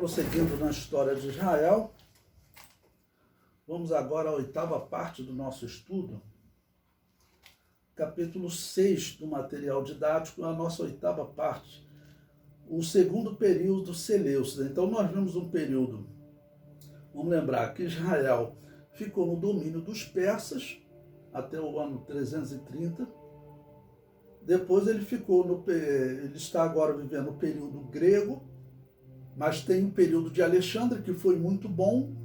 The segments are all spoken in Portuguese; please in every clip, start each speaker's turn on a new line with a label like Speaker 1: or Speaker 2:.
Speaker 1: prosseguindo na história de Israel, vamos agora à oitava parte do nosso estudo, capítulo 6 do material didático, a nossa oitava parte, o segundo período Seleucida. Então nós vimos um período, vamos lembrar que Israel ficou no domínio dos persas até o ano 330, depois ele está agora vivendo o período grego, mas tem o período de Alexandre, que foi muito bom.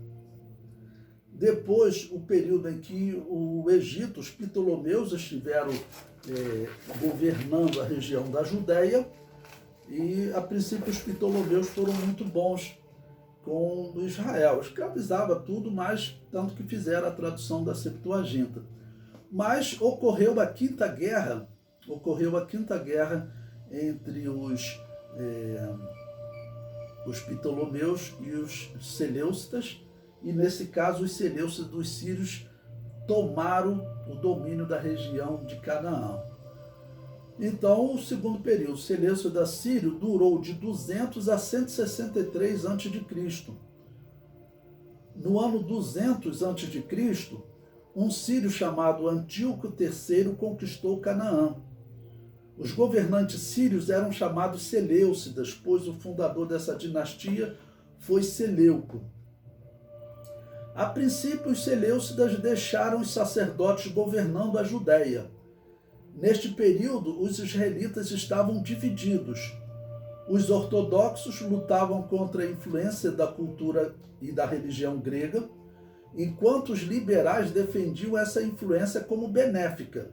Speaker 1: Depois, o período em que o Egito, os Ptolomeus, estiveram governando a região da Judéia, e, a princípio, os Ptolomeus foram muito bons com Israel. Escravizava tudo, mas tanto que fizeram a tradução da Septuaginta. Mas ocorreu a quinta guerra entre os Ptolomeus e os Seleucidas, e nesse caso os Seleucidas dos sírios tomaram o domínio da região de Canaã. Então, o segundo período Seleucida sírio durou de 200 a 163 a.C. No ano 200 a.C., um sírio chamado Antíoco III conquistou Canaã. Os governantes sírios eram chamados Seleucidas, pois o fundador dessa dinastia foi Seleuco. A princípio, os Seleucidas deixaram os sacerdotes governando a Judéia. Neste período, os israelitas estavam divididos. Os ortodoxos lutavam contra a influência da cultura e da religião grega, enquanto os liberais defendiam essa influência como benéfica.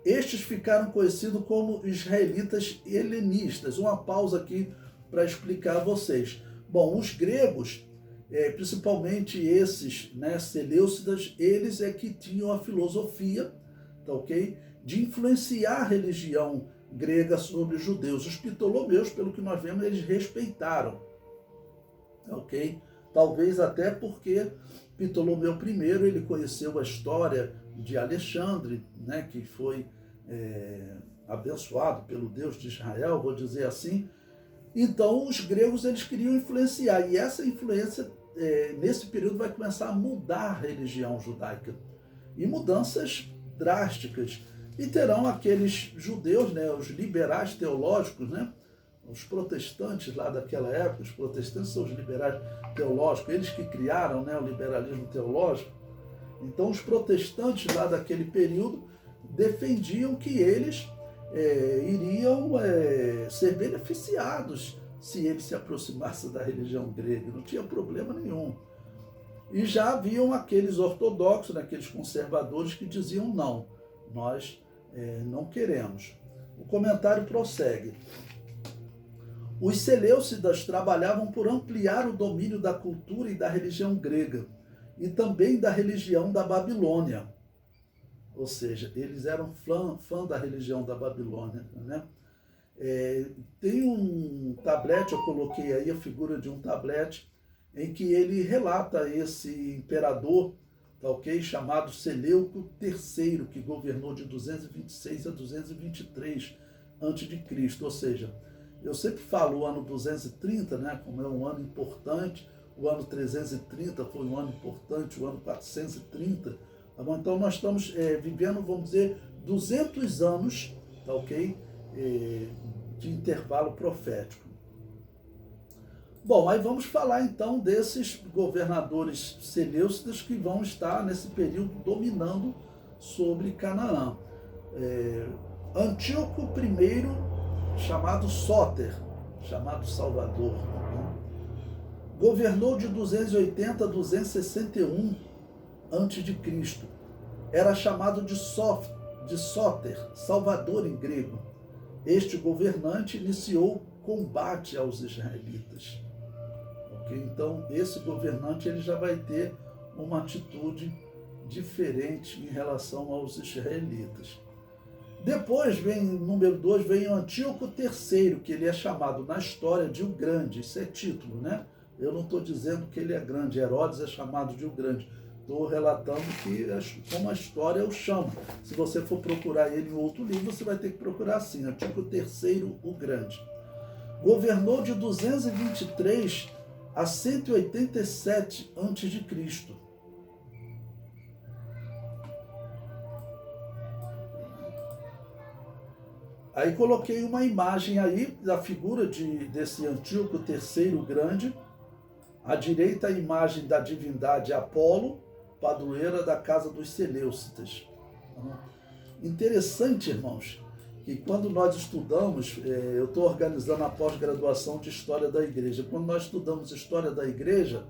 Speaker 1: Estes ficaram conhecidos como israelitas helenistas. Uma pausa aqui para explicar a vocês. Bom, os gregos, principalmente esses, Seleucidas, eles é que tinham a filosofia, tá ok? De influenciar a religião grega sobre os judeus. Os Ptolomeus, pelo que nós vemos, eles respeitaram, tá ok? Talvez até porque Ptolomeu I, ele conheceu a história de Alexandre, que foi abençoado pelo Deus de Israel, vou dizer assim. Então, os gregos, eles queriam influenciar, e essa influência, nesse período, vai começar a mudar a religião judaica. E mudanças drásticas. E terão aqueles judeus, os liberais teológicos, os protestantes lá daquela época, os protestantes são os liberais teológicos, eles que criaram o liberalismo teológico. Então, os protestantes lá daquele período defendiam que eles iriam ser beneficiados se eles se aproximassem da religião grega, não tinha problema nenhum. E já haviam aqueles ortodoxos, aqueles conservadores que diziam não, nós não queremos. O comentário prossegue. Os Seleucidas trabalhavam por ampliar o domínio da cultura e da religião grega, e também da religião da Babilônia. Ou seja, eles eram fã da religião da Babilônia. Tem um tablete, eu coloquei aí a figura de um tablete, em que ele relata esse imperador, tá ok? Chamado Seleuco III, que governou de 226 a 223 a.C. Ou seja, eu sempre falo o ano 230, como é um ano importante, o ano 330 foi um ano importante, o ano 430. Tá bom? Então nós estamos vivendo, vamos dizer, 200 anos, tá ok? De intervalo profético. Bom, aí vamos falar então desses governadores seleucidas que vão estar nesse período dominando sobre Canaã. Antíoco I, chamado Sóter, chamado Salvador, governou de 280 a 261 a.C. Era chamado de Sóter, Salvador em grego. Este governante iniciou combate aos israelitas. Então, esse governante ele já vai ter uma atitude diferente em relação aos israelitas. Depois, número 2, vem o Antíoco III, que ele é chamado na história de o Grande. Isso é título, Eu não estou dizendo que ele é grande. Herodes é chamado de o Grande. Estou relatando como a história o chama. Se você for procurar ele em outro livro, você vai ter que procurar assim, Antíoco III, o Grande. Governou de 223 a 187 a.C. Aí coloquei uma imagem aí da figura desse Antíoco III Grande. À direita, a imagem da divindade Apolo, padroeira da casa dos Seleucidas. Interessante, irmãos, que quando nós estudamos, eu estou organizando a pós-graduação de História da Igreja. Quando nós estudamos História da Igreja,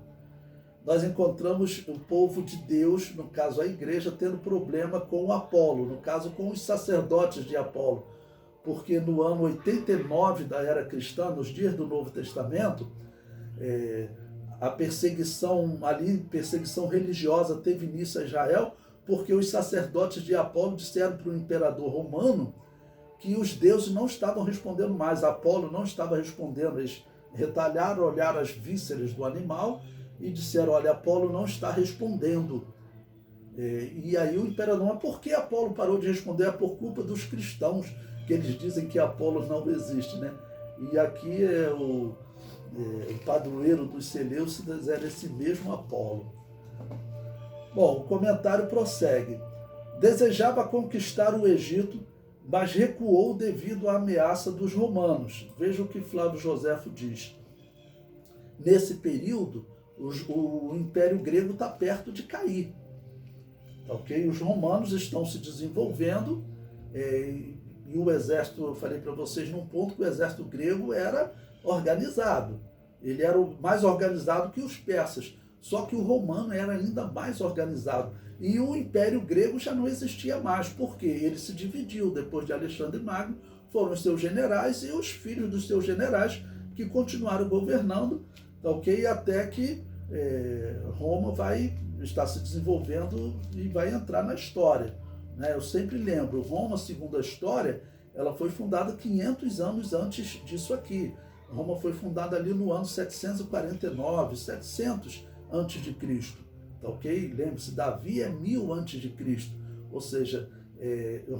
Speaker 1: nós encontramos o povo de Deus, no caso a Igreja, tendo problema com o Apolo, no caso com os sacerdotes de Apolo. Porque no ano 89 da era cristã, nos dias do Novo Testamento, a perseguição religiosa teve início a Israel, porque os sacerdotes de Apolo disseram para o imperador romano que os deuses não estavam respondendo mais, Apolo não estava respondendo. Eles retalharam, olharam as vísceras do animal e disseram: olha, Apolo não está respondendo. E aí o imperador: mas por que Apolo parou de responder? É por culpa dos cristãos, que eles dizem que Apolo não existe, né? E aqui o padroeiro dos Seleucidas era esse mesmo Apolo. Bom, o comentário prossegue. Desejava conquistar o Egito, mas recuou devido à ameaça dos romanos. Veja o que Flávio Joséfo diz. Nesse período, o Império Grego está perto de cair. Ok? Os romanos estão se desenvolvendo, e o exército, eu falei para vocês num ponto que o exército grego era organizado. Ele era mais organizado que os persas, só que o romano era ainda mais organizado. E o Império Grego já não existia mais, porque ele se dividiu. Depois de Alexandre Magno, foram os seus generais e os filhos dos seus generais que continuaram governando, ok? Até que Roma vai estar se desenvolvendo e vai entrar na história. Eu sempre lembro, Roma, segundo a história, ela foi fundada 500 anos antes disso aqui. Roma foi fundada ali no ano 749, 700 antes de Cristo, tá ok? Lembre-se, Davi é 1000 antes de Cristo, ou seja,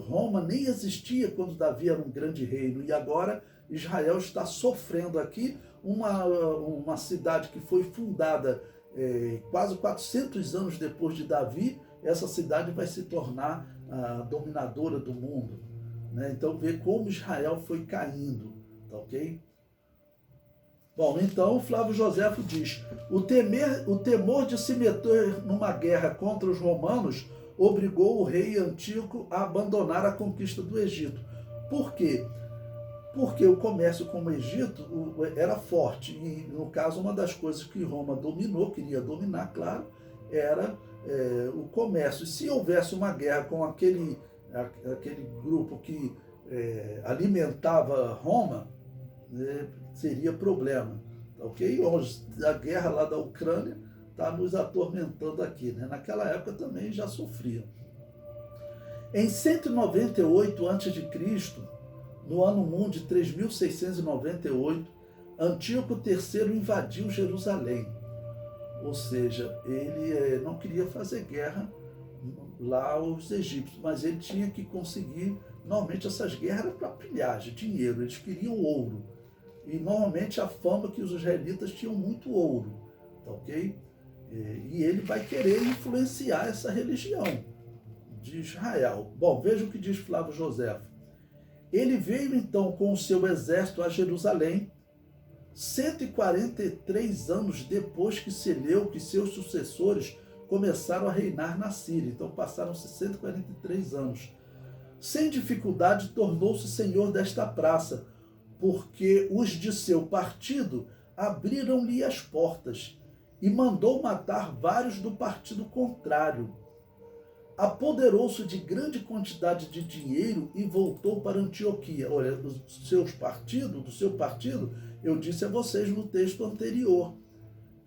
Speaker 1: Roma nem existia quando Davi era um grande reino, e agora Israel está sofrendo aqui uma cidade que foi fundada quase 400 anos depois de Davi. Essa cidade vai se tornar a dominadora do mundo, né? Então vê como Israel foi caindo, tá ok? Bom, então Flávio Joséfo diz: o temor de se meter numa guerra contra os romanos obrigou o rei Antíoco a abandonar a conquista do Egito. Por quê? Porque o comércio com o Egito era forte, e no caso uma das coisas que Roma dominou, queria dominar, claro, era o comércio. Se houvesse uma guerra com aquele grupo que alimentava Roma, seria problema, ok? Hoje, a guerra lá da Ucrânia está nos atormentando aqui, né? Naquela época também já sofria. Em 198 a.C., no ano mundi 3698, Antíoco III invadiu Jerusalém. Ou seja, ele não queria fazer guerra lá aos egípcios, mas ele tinha que conseguir. Normalmente essas guerras eram para pilhagem, dinheiro, eles queriam ouro. E normalmente a fama que os israelitas tinham muito ouro, tá ok? E ele vai querer influenciar essa religião de Israel. Bom, veja o que diz Flávio Joséfo. Ele veio então com o seu exército a Jerusalém, 143 anos depois que Seleuco e seus sucessores começaram a reinar na Síria. Então passaram-se 143 anos. Sem dificuldade tornou-se senhor desta praça, porque os de seu partido abriram-lhe as portas e mandou matar vários do partido contrário. Apoderou-se de grande quantidade de dinheiro e voltou para Antioquia. Olha, do seu partido, eu disse a vocês no texto anterior,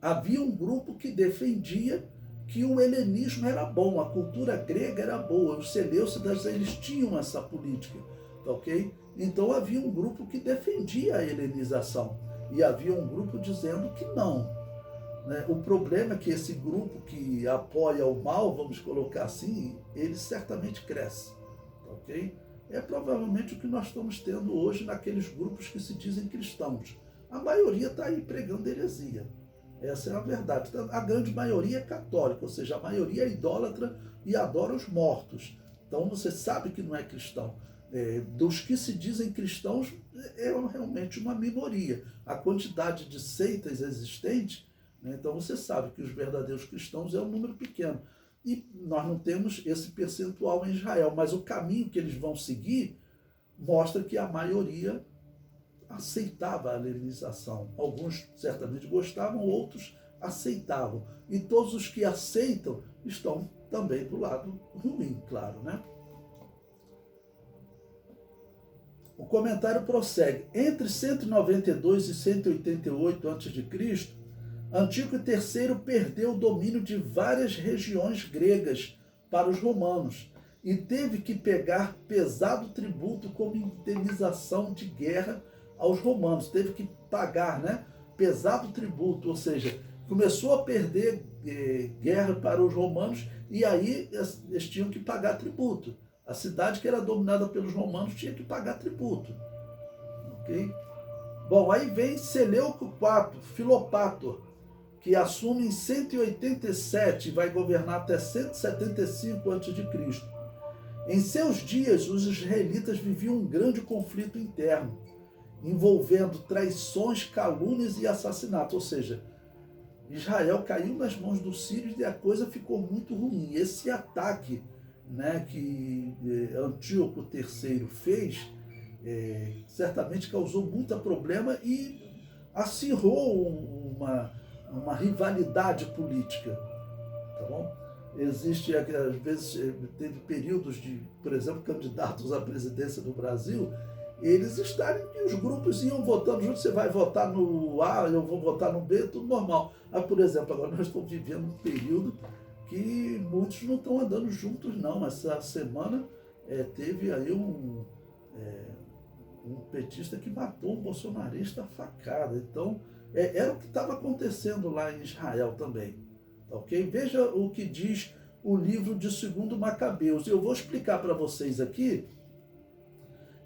Speaker 1: havia um grupo que defendia que o helenismo era bom, a cultura grega era boa, os seleucidas, eles tinham essa política, ok? Então havia um grupo que defendia a helenização e havia um grupo dizendo que não, né? O problema é que esse grupo que apoia o mal, vamos colocar assim, ele certamente cresce, ok? É provavelmente o que nós estamos tendo hoje naqueles grupos que se dizem cristãos. A maioria está aí pregando heresia. Essa é a verdade. Então, a grande maioria é católica, ou seja, a maioria é idólatra e adora os mortos. Então você sabe que não é cristão. Dos que se dizem cristãos, é realmente uma minoria. A quantidade de seitas existentes, né, então você sabe que os verdadeiros cristãos é um número pequeno. E nós não temos esse percentual em Israel, mas o caminho que eles vão seguir mostra que a maioria aceitava a helenização. Alguns certamente gostavam, outros aceitavam. E todos os que aceitam estão também do lado ruim, claro, né? O comentário prossegue. Entre 192 e 188 a.C., Antíoco III perdeu o domínio de várias regiões gregas para os romanos e teve que pegar pesado tributo como indenização de guerra aos romanos. Teve que pagar, né, pesado tributo, ou seja, começou a perder guerra para os romanos e aí eles tinham que pagar tributo. A cidade que era dominada pelos romanos tinha que pagar tributo. Ok? Bom, aí vem Seleuco IV, Filopator, que assume em 187 e vai governar até 175 a.C. Em seus dias, os israelitas viviam um grande conflito interno, envolvendo traições, calúnias e assassinatos. Ou seja, Israel caiu nas mãos dos sírios e a coisa ficou muito ruim. Esse ataque, né, que Antíoco III fez, certamente causou muito problema e acirrou uma rivalidade política, tá bom? Existe, às vezes, teve períodos de, por exemplo, candidatos à presidência do Brasil, eles estarem, e os grupos iam votando junto, você vai votar no A, eu vou votar no B, tudo normal. Por exemplo, agora nós estamos vivendo um período que muitos não estão andando juntos, não. Essa semana teve aí um petista que matou um bolsonarista a facada. Então, era o que estava acontecendo lá em Israel também. Ok? Veja o que diz o livro de 2 Macabeus. Eu vou explicar para vocês aqui.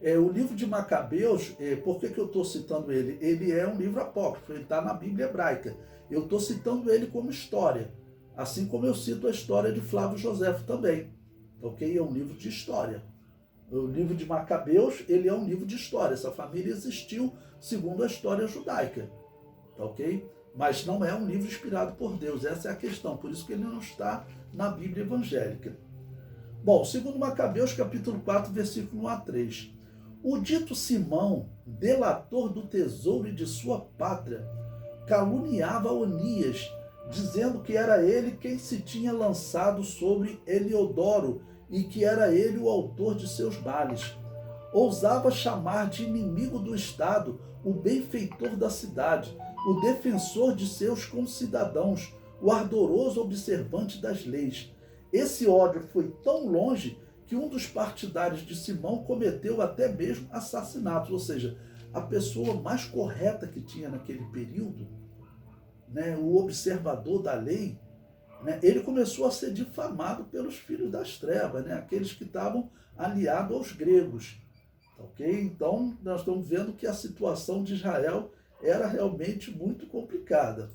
Speaker 1: O livro de Macabeus, por que eu estou citando ele? Ele é um livro apócrifo, ele está na Bíblia hebraica. Eu estou citando ele como história, assim como eu cito a história de Flávio Joséfo também. Ok? É um livro de história. O livro de Macabeus, ele é um livro de história. Essa família existiu segundo a história judaica. Ok? Mas não é um livro inspirado por Deus. Essa é a questão. Por isso que ele não está na Bíblia evangélica. Bom, 2 Macabeus, capítulo 4, versículo 1 a 3. O dito Simão, delator do tesouro e de sua pátria, caluniava Onias, dizendo que era ele quem se tinha lançado sobre Eliodoro e que era ele o autor de seus males. Ousava chamar de inimigo do Estado o benfeitor da cidade, o defensor de seus concidadãos, o ardoroso observante das leis. Esse ódio foi tão longe que um dos partidários de Simão cometeu até mesmo assassinatos, ou seja, a pessoa mais correta que tinha naquele período, né, o observador da lei, né, ele começou a ser difamado pelos filhos das trevas, né, aqueles que estavam aliados aos gregos. Ok? Então, nós estamos vendo que a situação de Israel era realmente muito complicada.